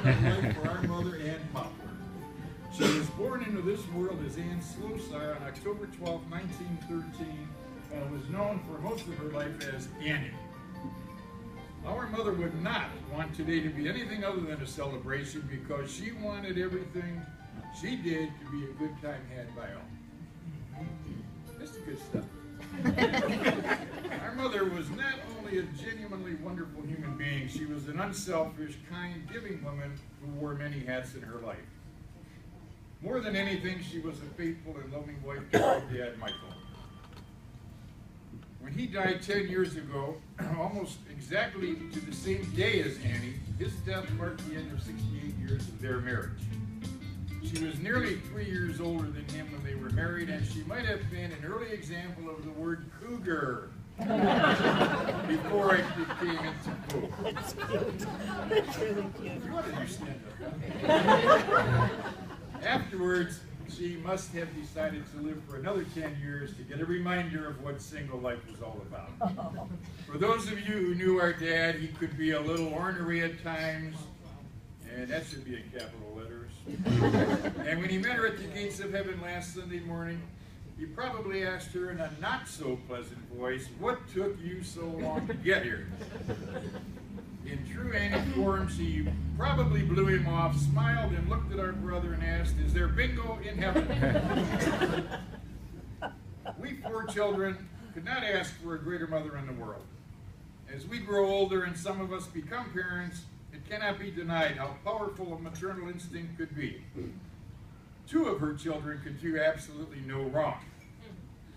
our life for our mother, Ann Poplar. She was born into this world as Ann Slosar on October 12, 1913, and was known for most of her life as Annie. Our mother would not want today to be anything other than a celebration because she wanted everything she did to be a good time had by all. This is good stuff. Our mother was not only a genuinely wonderful human being, she was an unselfish, kind, giving woman who wore many hats in her life. More than anything, she was a faithful and loving wife to her dad, Michael. When he died 10 years ago, almost exactly to the same day as Annie, his death marked the end of 68 years of their marriage. She was nearly 3 years older than him when they were married, and she might have been an early example of the word cougar before it became into poop. That's cute. That's really cute. You ought to do stand-up. Afterwards, she must have decided to live for another 10 years to get a reminder of what single life was all about. For those of you who knew our dad, he could be a little ornery at times, and that should be in capital letters. And when he met her at the gates of heaven last Sunday morning, he probably asked her in a not-so-pleasant voice, "What took you so long to get here?" In true Annie form, she probably blew him off, smiled, and looked at our brother and asked, "Is there bingo in heaven?" We 4 children could not ask for a greater mother in the world. As we grow older and some of us become parents, it cannot be denied how powerful a maternal instinct could be. 2 of her children could do absolutely no wrong.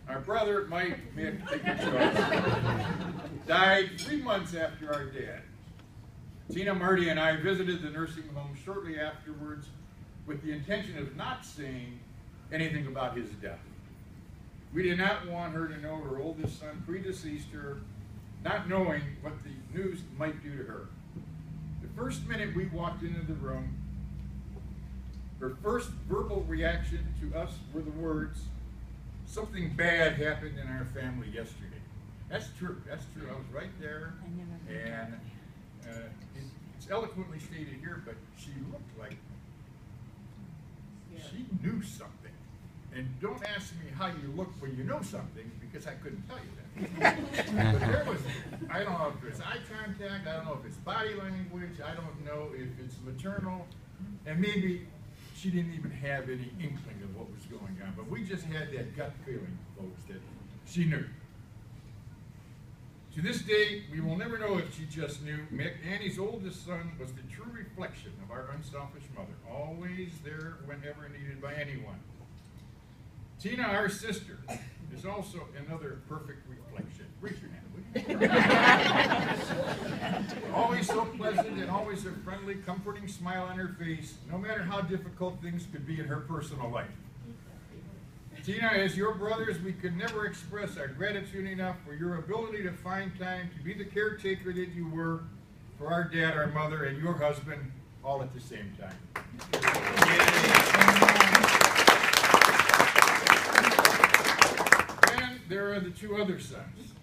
Our brother, Mike, take a choice, died 3 months after our dad. Tina, Marty, and I visited the nursing home shortly afterwards with the intention of not saying anything about his death. We did not want her to know her oldest son predeceased her, not knowing what the news might do to her. The first minute we walked into the room, her first verbal reaction to us were the words, "Something bad happened in our family yesterday." That's true. That's true. I was right there, and it's eloquently stated here, but she looked like she knew something. And don't ask me how you look when you know something, because I couldn't tell you that. But there was, I don't know if it's eye contact, I don't know if it's body language, I don't know if it's maternal, and maybe she didn't even have any inkling of what was going on, but we just had that gut feeling, folks, that she knew. To this day, we will never know if she just knew. Mick, Annie's oldest son, was the true reflection of our unselfish mother, always there whenever needed by anyone. Tina, our sister, is also another perfect reflection. Raise your hand, would you? Always so pleasant and always a friendly, comforting smile on her face, no matter how difficult things could be in her personal life. Tina, as your brothers, we could never express our gratitude enough for your ability to find time to be the caretaker that you were for our dad, our mother, and your husband, all at the same time. And there are the 2 other sons.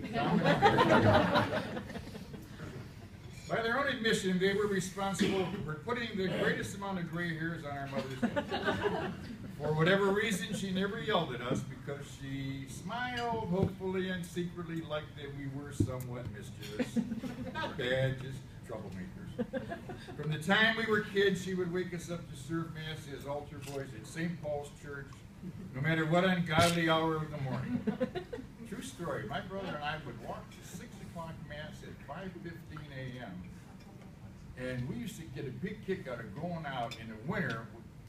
By their own admission, they were responsible for putting the greatest amount of gray hairs on our mother's head. For whatever reason, she never yelled at us because she smiled hopefully and secretly like that we were somewhat mischievous. Not bad, just troublemakers. From the time we were kids, she would wake us up to serve Mass as altar boys at St. Paul's Church, no matter what ungodly hour of the morning. True story, my brother and I would walk to 6 o'clock Mass at 5:15 a.m. And we used to get a big kick out of going out in the winter,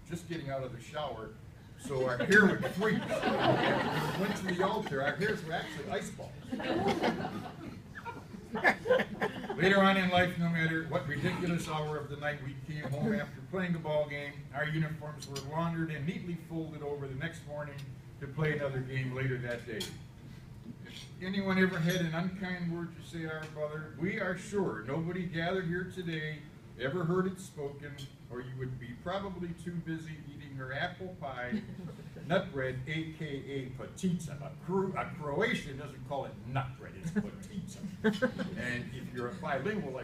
just getting out of the shower, so our hair would freeze. And when we went to the altar, our hairs were actually ice balls. Later on in life, no matter what ridiculous hour of the night we came home after playing a ball game, our uniforms were laundered and neatly folded over the next morning to play another game later that day. If anyone ever had an unkind word to say to our brother, we are sure nobody gathered here today ever heard it spoken, or you would be probably too busy eating her apple pie, nut bread, a.k.a. patica. A Croatian doesn't call it nut bread, it's patica. And if you're a bilingual like